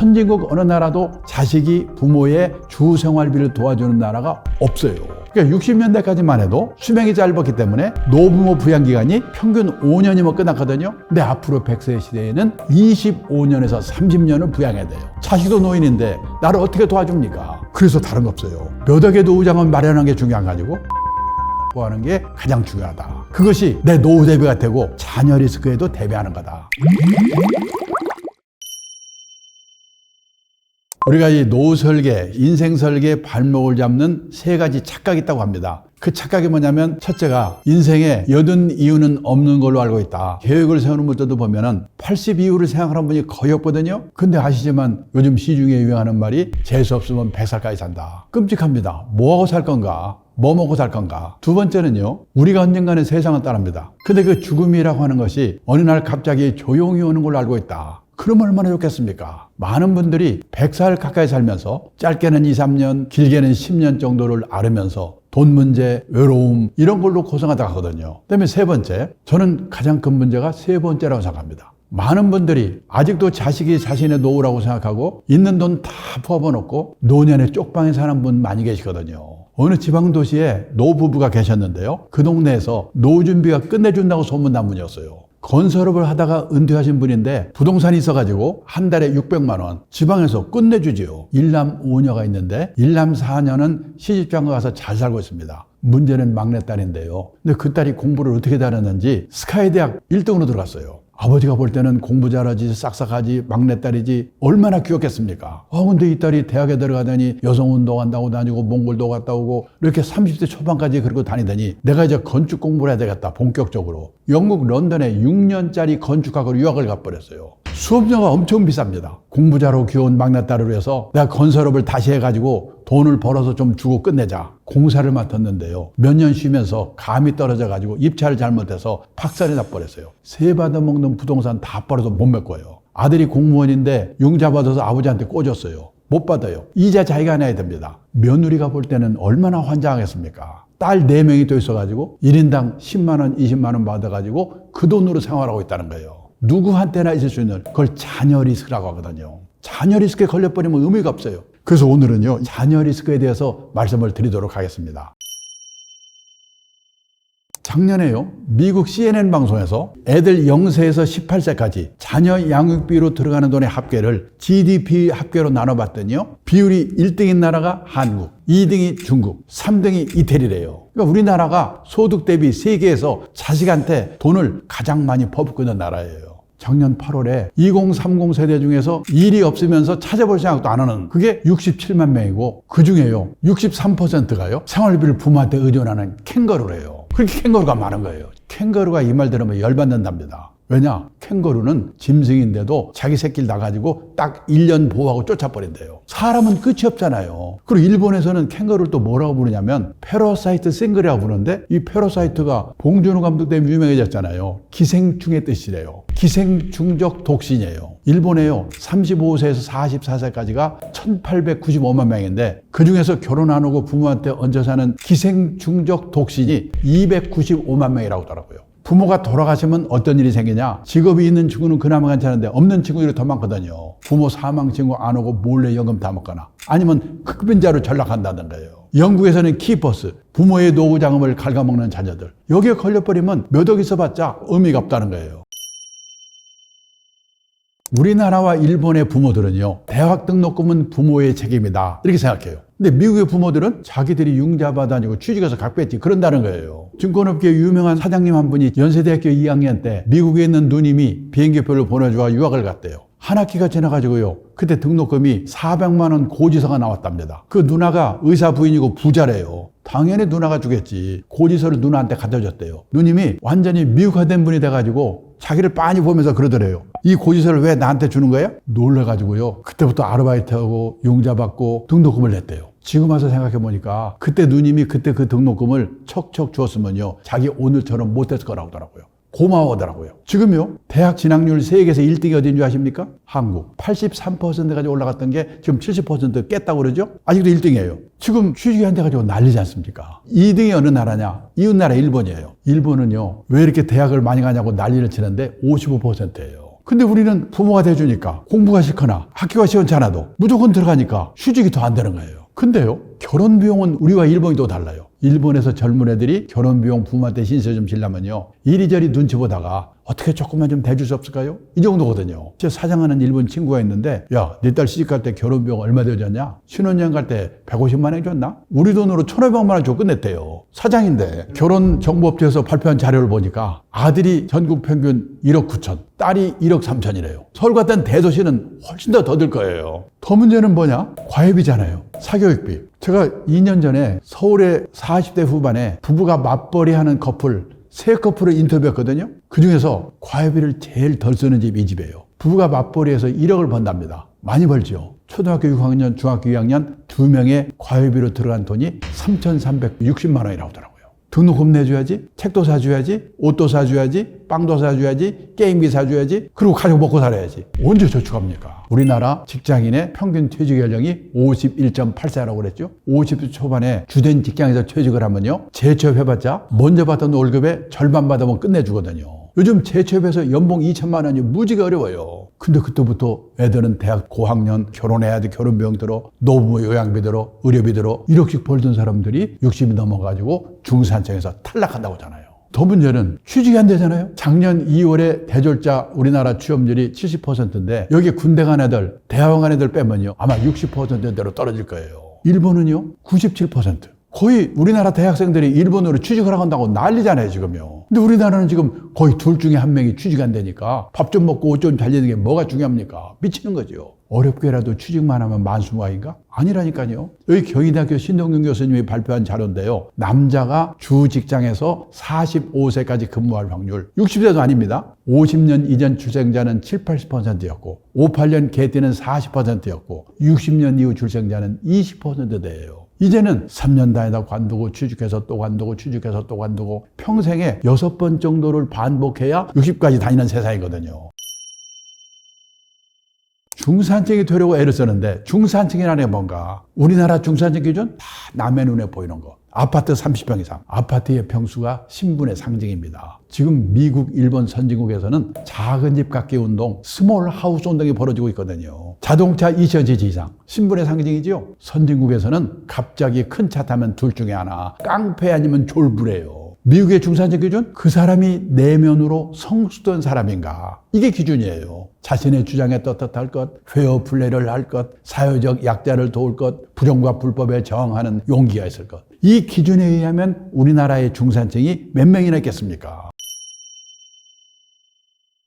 선진국 어느 나라도 자식이 부모의 주 생활비를 도와주는 나라가 없어요. 그러니까 60년대까지만 해도 수명이 짧았기 때문에 노부모 부양기간이 평균 5년이면 끝났거든요. 근데 앞으로 100세 시대에는 25년에서 30년을 부양해야 돼요. 자식도 노인인데 나를 어떻게 도와줍니까? 그래서 다른 거 없어요. 몇 억의 노후장을 마련하는 게 중요한 거 아니고 하는 게 가장 중요하다. 그것이 내 노후 대비가 되고 자녀 리스크에도 대비하는 거다. 우리가 이 노후 설계, 인생 설계의 발목을 잡는 세 가지 착각이 있다고 합니다. 그 착각이 뭐냐면 첫째가 인생에 여든 이유는 없는 걸로 알고 있다. 계획을 세우는 분들도 보면은 80 이후를 생각하는 분이 거의 없거든요. 근데 아시지만 요즘 시중에 유행하는 말이 재수 없으면 100살까지 산다. 끔찍합니다. 뭐하고 살 건가? 뭐 먹고 살 건가? 두 번째는요, 우리가 언젠가는 세상을 떠납니다. 근데 그 죽음이라고 하는 것이 어느 날 갑자기 조용히 오는 걸로 알고 있다. 그럼 얼마나 좋겠습니까? 많은 분들이 100살 가까이 살면서 짧게는 2, 3년, 길게는 10년 정도를 앓으면서 돈 문제, 외로움 이런 걸로 고생하다 가거든요. 그다음에 세 번째, 저는 가장 큰 문제가 세 번째라고 생각합니다. 많은 분들이 아직도 자식이 자신의 노후라고 생각하고 있는 돈 다 퍼부어놓고 노년에 쪽방에 사는 분 많이 계시거든요. 어느 지방도시에 노부부가 계셨는데요. 그 동네에서 노후 준비가 끝내준다고 소문난분이었어요. 건설업을 하다가 은퇴하신 분인데 부동산이 있어가지고 한 달에 600만 원 지방에서 끝내주지요. 일남 5녀가 있는데 일남 4녀는 시집장가 가서 잘 살고 있습니다. 문제는 막내딸인데요. 근데 그 딸이 공부를 어떻게 잘했는지 스카이 대학 1등으로 들어갔어요. 아버지가 볼 때는 공부 잘하지 싹싹하지 막내딸이지 얼마나 귀엽겠습니까? 근데 이 딸이 대학에 들어가더니 여성운동 한다고 다니고 몽골도 갔다 오고 이렇게 30대 초반까지 그러고 다니더니 내가 이제 건축 공부를 해야 되겠다 본격적으로 영국 런던에 6년짜리 건축학으로 유학을 가버렸어요. 수업료가 엄청 비쌉니다. 공부 잘하고 귀여운 막내딸을 위해서 내가 건설업을 다시 해가지고 돈을 벌어서 좀 주고 끝내자. 공사를 맡았는데요. 몇 년 쉬면서 감이 떨어져가지고 입찰을 잘못해서 박살이 나버렸어요. 세 받아먹는 부동산 다 벌어서 못 메꿔요. 아들이 공무원인데 융자 받아서 아버지한테 꽂았어요. 못 받아요. 이자 자기가 내야 됩니다. 며느리가 볼 때는 얼마나 환장하겠습니까? 딸 4명이 또 있어가지고 1인당 10만 원, 20만 원 받아가지고 그 돈으로 생활하고 있다는 거예요. 누구한테나 있을 수 있는 그걸 자녀 리스크라고 하거든요. 자녀 리스크에 걸려버리면 의미가 없어요. 그래서 오늘은요, 자녀 리스크에 대해서 말씀을 드리도록 하겠습니다. 작년에요, 미국 CNN 방송에서 애들 0세에서 18세까지 자녀 양육비로 들어가는 돈의 합계를 GDP 합계로 나눠봤더니요, 비율이 1등인 나라가 한국, 2등이 중국, 3등이 이태리래요. 그러니까 우리나라가 소득 대비 세계에서 자식한테 돈을 가장 많이 퍼붓고 있는 나라예요. 작년 8월에 2030 세대 중에서 일이 없으면서 찾아볼 생각도 안 하는 그게 67만 명이고 그 중에요 63%가요 생활비를 부모한테 의존하는 캥거루래요. 그렇게 캥거루가 많은 거예요. 캥거루가 이 말 들으면 열받는답니다. 왜냐? 캥거루는 짐승인데도 자기 새끼를 낳아가지고 딱 1년 보호하고 쫓아버린대요. 사람은 끝이 없잖아요. 그리고 일본에서는 캥거루를 또 뭐라고 부르냐면 패러사이트 싱글이라고 부르는데 이 패러사이트가 봉준호 감독 때문에 유명해졌잖아요. 기생충의 뜻이래요. 기생충적 독신이에요. 일본에요 35세에서 44세까지가 1895만 명인데 그중에서 결혼 안 하고 부모한테 얹어 사는 기생충적 독신이 295만 명이라고 하더라고요. 부모가 돌아가시면 어떤 일이 생기냐? 직업이 있는 친구는 그나마 괜찮은데 없는 친구들이 더 많거든요. 부모 사망 친구 안 오고 몰래 연금 다 먹거나 아니면 흑빈자로 전락한다는 거예요. 영국에서는 키퍼스, 부모의 노후 자금을 갉아먹는 자녀들. 여기에 걸려버리면 몇 억 있어봤자 의미가 없다는 거예요. 우리나라와 일본의 부모들은요, 대학 등록금은 부모의 책임이다 이렇게 생각해요. 근데 미국의 부모들은 자기들이 융자받아 다니고 취직해서 각별지 그런다는 거예요. 증권업계 유명한 사장님 한 분이 연세대학교 2학년 때 미국에 있는 누님이 비행기표를 보내주어 유학을 갔대요. 한 학기가 지나가지고요, 그때 등록금이 400만 원 고지서가 나왔답니다. 그 누나가 의사 부인이고 부자래요. 당연히 누나가 주겠지. 고지서를 누나한테 갖다 줬대요. 누님이 완전히 미국화된 분이 돼가지고 자기를 빤히 보면서 그러더래요. 이 고지서를 왜 나한테 주는 거예요? 놀래가지고요, 그때부터 아르바이트하고 융자 받고 등록금을 냈대요. 지금 와서 생각해보니까 그때 누님이 그때 그 등록금을 척척 주었으면요, 자기 오늘처럼 못했을 거라고 하더라고요. 고마워하더라고요. 지금요, 대학 진학률 세계에서 1등이 어딘 줄 아십니까? 한국. 83%까지 올라갔던 게 지금 70% 깼다고 그러죠? 아직도 1등이에요. 지금 취직이 안 돼가지고 난리지 않습니까? 2등이 어느 나라냐? 이웃나라 일본이에요. 일본은요, 왜 이렇게 대학을 많이 가냐고 난리를 치는데 55%예요. 근데 우리는 부모가 돼주니까 공부가 싫거나 학교가 시원치 않아도 무조건 들어가니까 휴직이 더 안 되는 거예요. 근데요, 결혼 비용은 우리와 일본이 또 달라요. 일본에서 젊은 애들이 결혼 비용 부모한테 신세 좀 지려면요, 이리저리 눈치 보다가 어떻게 조금만 좀 대줄 수 없을까요? 이 정도거든요. 제 사장하는 일본 친구가 있는데, 야, 네 딸 시집갈 때 결혼 비용 얼마 들였냐? 신혼여행 갈 때 150만 원 줬나? 우리 돈으로 1,500만 원 줘 끝냈대요. 사장인데 결혼정보업체에서 발표한 자료를 보니까 아들이 전국 평균 1억 9천, 딸이 1억 3천이래요. 서울 같은 대도시는 훨씬 더 들 거예요. 더 문제는 뭐냐? 과외비잖아요. 사교육비. 제가 2년 전에 서울의 40대 후반에 부부가 맞벌이 하는 커플, 세 커플을 인터뷰했거든요. 그중에서 과외비를 제일 덜 쓰는 집이 이 집이에요. 부부가 맞벌이해서 1억을 번답니다. 많이 벌죠. 초등학교 6학년, 중학교 2학년 2명의 과외비로 들어간 돈이 3,360만 원이 나오더라고요. 등록금 내줘야지, 책도 사줘야지, 옷도 사줘야지, 빵도 사줘야지, 게임기 사줘야지, 그리고 가족 먹고 살아야지. 언제 저축합니까? 우리나라 직장인의 평균 퇴직 연령이 51.8세라고 그랬죠. 50대 초반에 주된 직장에서 퇴직을 하면요, 재취업해봤자 먼저 받던 월급의 절반 받으면 끝내주거든요. 요즘 재취업해서 연봉 2천만 원이 무지가 어려워요. 근데 그때부터 애들은 대학 고학년 결혼해야 돼, 결혼비용 들어, 노부모 요양비 들어, 의료비 들어, 1억씩 벌던 사람들이 60이 넘어가지고 중산층에서 탈락한다고 하잖아요. 더 문제는 취직이 안 되잖아요. 작년 2월에 대졸자 우리나라 취업률이 70%인데 여기 군대 간 애들, 대학원 간 애들 빼면요, 아마 60%대로 떨어질 거예요. 일본은요, 97%. 거의 우리나라 대학생들이 일본으로 취직을 한다고 난리잖아요, 지금요. 근데 우리나라는 지금 거의 둘 중에 한 명이 취직 안 되니까 밥 좀 먹고 옷 좀 잘 입는 게 뭐가 중요합니까? 미치는 거죠. 어렵게라도 취직만 하면 만수무강인가? 아니라니까요. 여기 경희대학교 신동균 교수님이 발표한 자료인데요, 남자가 주 직장에서 45세까지 근무할 확률 60세도 아닙니다. 50년 이전 출생자는 7, 80%였고 58년 개띠는 40%였고 60년 이후 출생자는 20%대예요. 이제는 3년 다니다 관두고 취직해서 또 관두고 취직해서 또 관두고 평생에 6번 정도를 반복해야 60까지 다니는 세상이거든요. 중산층이 되려고 애를 쓰는데 중산층이라는 게 뭔가? 우리나라 중산층 기준 다 남의 눈에 보이는 거. 아파트 30평 이상. 아파트의 평수가 신분의 상징입니다. 지금 미국, 일본 선진국에서는 작은 집 갖기 운동, 스몰 하우스 운동이 벌어지고 있거든요. 자동차 2,000cc 이상. 신분의 상징이죠. 선진국에서는 갑자기 큰 차 타면 둘 중에 하나. 깡패 아니면 졸부래요. 미국의 중산층 기준? 그 사람이 내면으로 성숙된 사람인가? 이게 기준이에요. 자신의 주장에 떳떳할 것, 페어 플레이를 할 것, 사회적 약자를 도울 것, 부정과 불법에 저항하는 용기가 있을 것. 이 기준에 의하면 우리나라의 중산층이 몇 명이나 있겠습니까?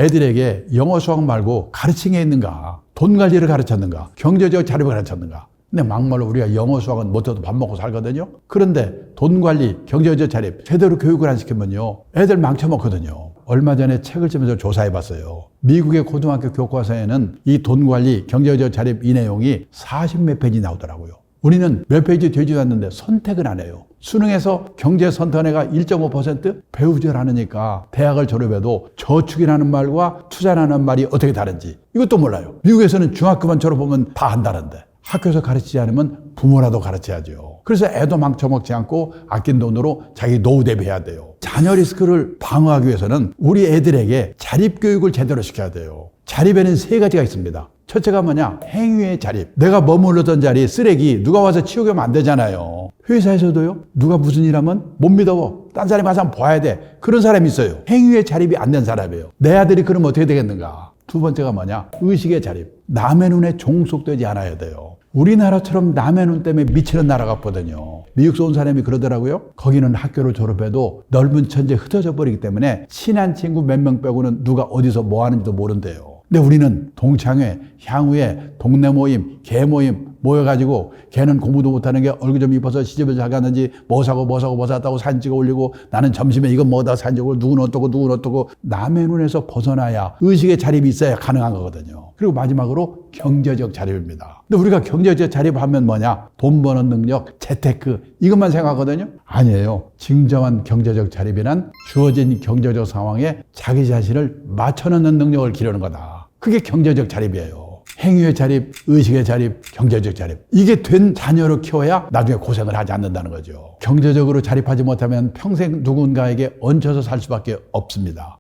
애들에게 영어 수학 말고 가르친 게 있는가? 돈 관리를 가르쳤는가? 경제적 자립을 가르쳤는가? 근데 막말로 우리가 영어 수학은 못해도 밥 먹고 살거든요. 그런데 돈 관리, 경제적 자립 제대로 교육을 안 시키면요, 애들 망쳐먹거든요. 얼마 전에 책을 쓰면서 조사해봤어요. 미국의 고등학교 교과서에는 이 돈 관리, 경제적 자립 이 내용이 40몇 페이지 나오더라고요. 우리는 몇 페이지 되지도 않는데 선택을 안 해요. 수능에서 경제 선택해가 1.5% 배우질 않으니까 대학을 졸업해도 저축이라는 말과 투자라는 말이 어떻게 다른지 이것도 몰라요. 미국에서는 중학교만 졸업하면 다 한다는데 학교에서 가르치지 않으면 부모라도 가르쳐야죠. 그래서 애도 망쳐먹지 않고 아낀 돈으로 자기 노후 대비해야 돼요. 자녀 리스크를 방어하기 위해서는 우리 애들에게 자립교육을 제대로 시켜야 돼요. 자립에는 3가지가 있습니다. 첫째가 뭐냐? 행위의 자립. 내가 머물렀던 자리, 쓰레기 누가 와서 치우게 하면 안 되잖아요. 회사에서도요, 누가 무슨 일 하면 못 믿어. 딴 사람이 와서 한번 봐야 돼. 그런 사람이 있어요. 행위의 자립이 안 된 사람이에요. 내 아들이 그러면 어떻게 되겠는가? 두 번째가 뭐냐? 의식의 자립. 남의 눈에 종속되지 않아야 돼요. 우리나라처럼 남의 눈 때문에 미치는 나라가 없거든요. 미국에서 온 사람이 그러더라고요. 거기는 학교를 졸업해도 넓은 천지에 흩어져 버리기 때문에 친한 친구 몇 명 빼고는 누가 어디서 뭐 하는지도 모른대요. 근데 우리는 동창회, 향후회, 동네 모임, 개 모임 모여가지고 걔는 공부도 못하는 게 얼굴 좀 이뻐서 시집을 잘 갔는지 뭐 샀다고 사진 찍어 올리고 나는 점심에 이건 뭐다 사진 찍고 누구는 어떠고 남의 눈에서 벗어나야 의식의 자립이 있어야 가능한 거거든요. 그리고 마지막으로 경제적 자립입니다. 근데 우리가 경제적 자립하면 뭐냐? 돈 버는 능력, 재테크 이것만 생각하거든요. 아니에요. 진정한 경제적 자립이란 주어진 경제적 상황에 자기 자신을 맞춰놓는 능력을 기르는 거다. 그게 경제적 자립이에요. 행위의 자립, 의식의 자립, 경제적 자립. 이게 된 자녀를 키워야 나중에 고생을 하지 않는다는 거죠. 경제적으로 자립하지 못하면 평생 누군가에게 얹혀서 살 수밖에 없습니다.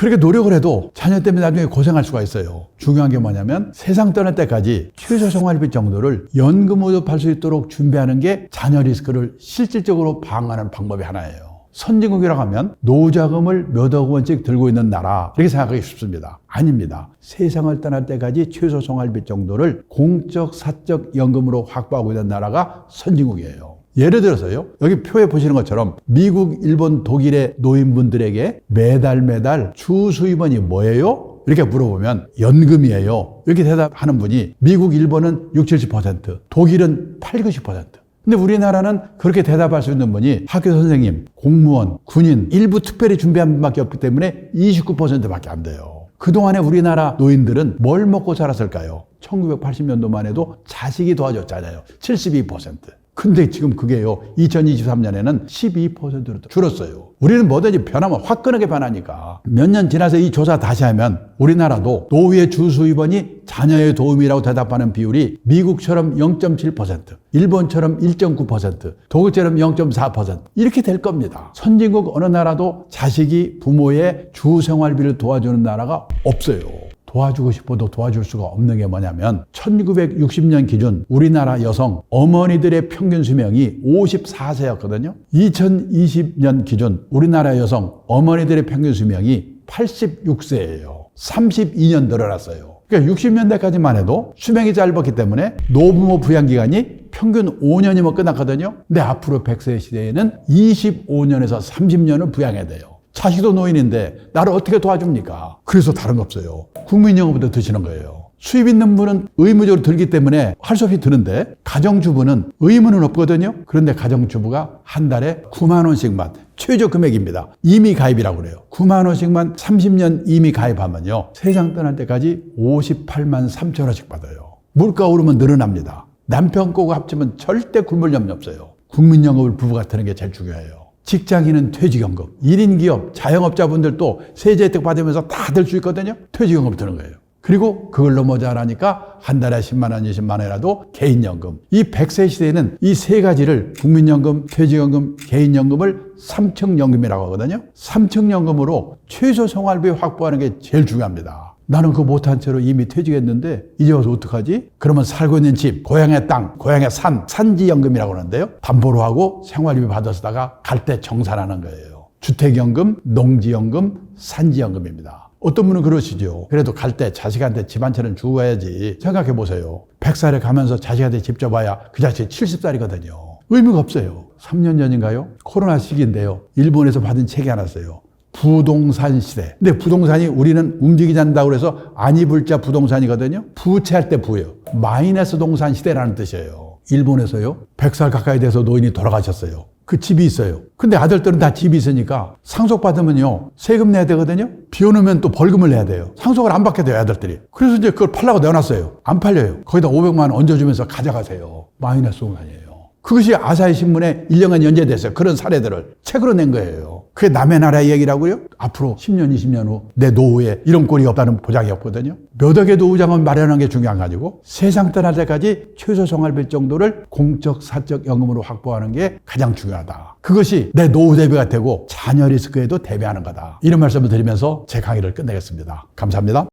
그렇게 노력을 해도 자녀 때문에 나중에 고생할 수가 있어요. 중요한 게 뭐냐면 세상 떠날 때까지 최소 생활비 정도를 연금으로 팔 수 있도록 준비하는 게 자녀 리스크를 실질적으로 방어하는 방법이 하나예요. 선진국이라고 하면 노자금을 몇억 원씩 들고 있는 나라 이렇게 생각하기 쉽습니다. 아닙니다. 세상을 떠날 때까지 최소 생활비 정도를 공적 사적 연금으로 확보하고 있는 나라가 선진국이에요. 예를 들어서요, 여기 표에 보시는 것처럼 미국, 일본, 독일의 노인분들에게 매달 주 수입원이 뭐예요? 이렇게 물어보면 연금이에요. 이렇게 대답하는 분이 미국, 일본은 60, 70%, 독일은 80, 90%. 근데 우리나라는 그렇게 대답할 수 있는 분이 학교 선생님, 공무원, 군인, 일부 특별히 준비한 분밖에 없기 때문에 29%밖에 안 돼요. 그동안에 우리나라 노인들은 뭘 먹고 살았을까요? 1980년도만 해도 자식이 도와줬잖아요. 72%. 근데 지금 그게요, 2023년에는 12%로 줄었어요. 우리는 뭐든지 변하면 화끈하게 변하니까. 몇 년 지나서 이 조사 다시 하면 우리나라도 노후의 주 수입원이 자녀의 도움이라고 대답하는 비율이 미국처럼 0.7%, 일본처럼 1.9%, 독일처럼 0.4% 이렇게 될 겁니다. 선진국 어느 나라도 자식이 부모의 주 생활비를 도와주는 나라가 없어요. 도와주고 싶어도 도와줄 수가 없는 게 뭐냐면 1960년 기준 우리나라 여성 어머니들의 평균 수명이 54세였거든요. 2020년 기준 우리나라 여성 어머니들의 평균 수명이 86세예요. 32년 늘어났어요. 그러니까 60년대까지만 해도 수명이 짧았기 때문에 노부모 부양기간이 평균 5년이면 끝났거든요. 근데 앞으로 100세 시대에는 25년에서 30년을 부양해야 돼요. 자식도 노인인데 나를 어떻게 도와줍니까? 그래서 다른 거 없어요. 국민연금부터 드시는 거예요. 수입 있는 분은 의무적으로 들기 때문에 할 수 없이 드는데 가정주부는 의무는 없거든요. 그런데 가정주부가 한 달에 9만 원씩만 최저 금액입니다. 임의 가입이라고 그래요. 9만 원씩만 30년 임의 가입하면요. 세상 떠날 때까지 58만 3천 원씩 받아요. 물가 오르면 늘어납니다. 남편 거고 합치면 절대 굶을 염려 없어요. 국민연금을 부부가 드는 게 제일 중요해요. 직장인은 퇴직연금, 1인 기업, 자영업자분들도 세제 혜택 받으면서 다 들 수 있거든요. 퇴직연금 드는 거예요. 그리고 그걸로 모자라니까 한 달에 10만 원, 20만 원이라도 개인연금. 이 100세 시대에는 이 세 가지를 국민연금, 퇴직연금, 개인연금을 삼층연금이라고 하거든요. 삼층연금으로 최소 생활비 확보하는 게 제일 중요합니다. 나는 그거 못한 채로 이미 퇴직했는데 이제 와서 어떡하지? 그러면 살고 있는 집, 고향의 땅, 고향의 산, 산지연금이라고 하는데요. 담보로 하고 생활비 받아서다가 갈 때 정산하는 거예요. 주택연금, 농지연금, 산지연금입니다. 어떤 분은 그러시죠. 그래도 갈 때 자식한테 집 한 채는 주고 가야지. 생각해 보세요. 100살에 가면서 자식한테 집 줘봐야 그 자식 70살이거든요. 의미가 없어요. 3년 전인가요? 코로나 시기인데요. 일본에서 받은 책이 하나 있어요. 부동산 시대. 근데 부동산이 우리는 움직이지 않는다고 해서 아니불자 부동산이거든요. 부채할 때 부예요. 마이너스 동산 시대라는 뜻이에요. 일본에서요. 100살 가까이 돼서 노인이 돌아가셨어요. 그 집이 있어요. 근데 아들들은 다 집이 있으니까 상속받으면요. 세금 내야 되거든요. 비 오면 또 벌금을 내야 돼요. 상속을 안 받게 돼요, 아들들이. 그래서 이제 그걸 팔라고 내어놨어요. 안 팔려요. 거기다 500만 원 얹어주면서 가져가세요. 마이너스 동산이에요. 그것이 아사히 신문에 1년간 연재됐어요. 그런 사례들을 책으로 낸 거예요. 그게 남의 나라의 얘기라고요? 앞으로 10년, 20년 후 내 노후에 이런 꼴이 없다는 보장이 없거든요. 몇 억의 노후장을 마련하는 게 중요한 거 가지고 세상 떠날 때까지 최소 생활비 정도를 공적, 사적 연금으로 확보하는 게 가장 중요하다. 그것이 내 노후 대비가 되고 자녀 리스크에도 대비하는 거다. 이런 말씀을 드리면서 제 강의를 끝내겠습니다. 감사합니다.